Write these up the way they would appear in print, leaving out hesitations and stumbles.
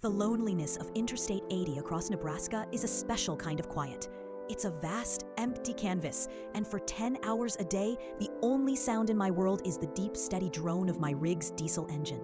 The loneliness of Interstate 80 across Nebraska is a special kind of quiet. It's a vast, empty canvas, and for 10 hours a day, the only sound in my world is the deep, steady drone of my rig's diesel engine.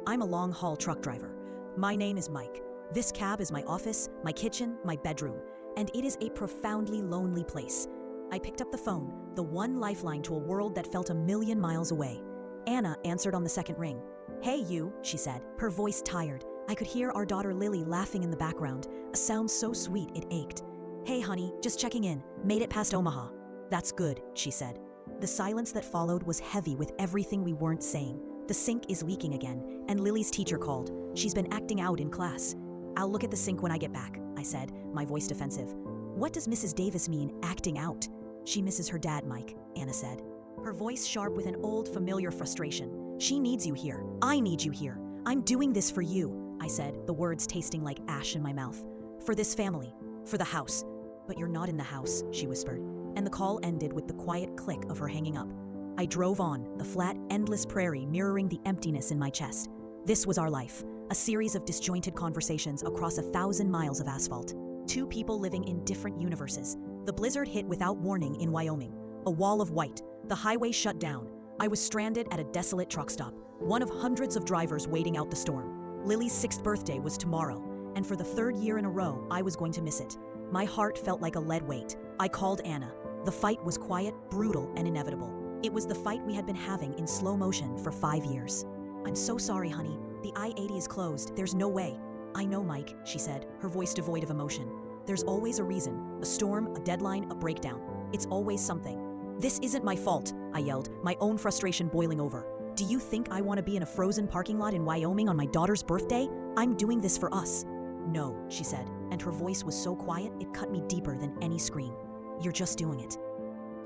I'm a long-haul truck driver. My name is Mike. This cab is my office, my kitchen, my bedroom, and it is a profoundly lonely place. I picked up the phone, the one lifeline to a world that felt a million miles away. Anna answered on the second ring. "Hey, you," she said, her voice tired. I could hear our daughter Lily laughing in the background, a sound so sweet it ached. "Hey, honey, just checking in. Made it past Omaha." "That's good," she said. The silence that followed was heavy with everything we weren't saying. The sink is leaking again, and Lily's teacher called. She's been acting out in class. "I'll look at the sink when I get back," I said, my voice defensive. "What does Mrs. Davis mean, acting out?" "She misses her dad, Mike," Anna said, her voice sharp with an old familiar frustration. "She needs you here. I need you here. I'm doing this for you," I said, the words tasting like ash in my mouth. "For this family. For the house." "But you're not in the house," she whispered, and the call ended with the quiet click of her hanging up. I drove on, the flat, endless prairie mirroring the emptiness in my chest. This was our life, a series of disjointed conversations across 1,000 miles of asphalt. Two people living in different universes. The blizzard hit without warning in Wyoming. A wall of white. The highway shut down. I was stranded at a desolate truck stop, one of hundreds of drivers waiting out the storm. Lily's 6th birthday was tomorrow, and for the 3rd year in a row, I was going to miss it. My heart felt like a lead weight. I called Anna. The fight was quiet, brutal, and inevitable. It was the fight we had been having in slow motion for 5 years. "I'm so sorry, honey. The I-80 is closed. There's no way." "I know, Mike," she said, her voice devoid of emotion. "There's always a reason. A storm, a deadline, a breakdown. It's always something." "This isn't my fault," I yelled, my own frustration boiling over. "Do you think I want to be in a frozen parking lot in Wyoming on my daughter's birthday? I'm doing this for us." "No," she said, and her voice was so quiet it cut me deeper than any scream. "You're just doing it.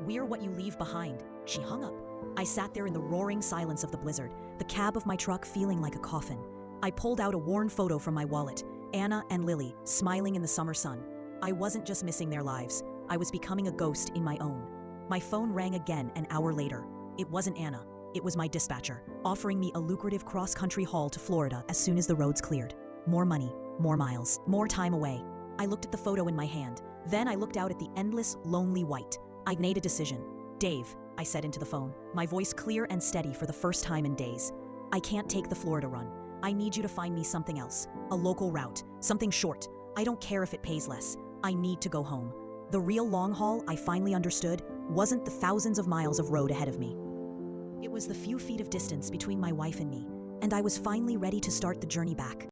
We're what you leave behind." She hung up. I sat there in the roaring silence of the blizzard, the cab of my truck feeling like a coffin. I pulled out a worn photo from my wallet, Anna and Lily, smiling in the summer sun. I wasn't just missing their lives. I was becoming a ghost in my own. My phone rang again an hour later. It wasn't Anna. It was my dispatcher, offering me a lucrative cross-country haul to Florida as soon as the roads cleared. More money, more miles, more time away. I looked at the photo in my hand. Then I looked out at the endless, lonely white. I'd made a decision. "Dave," I said into the phone, my voice clear and steady for the first time in days. "I can't take the Florida run. I need you to find me something else. A local route. Something short. I don't care if it pays less. I need to go home." The real long haul, I finally understood, wasn't the thousands of miles of road ahead of me. It was the few feet of distance between my wife and me, and I was finally ready to start the journey back.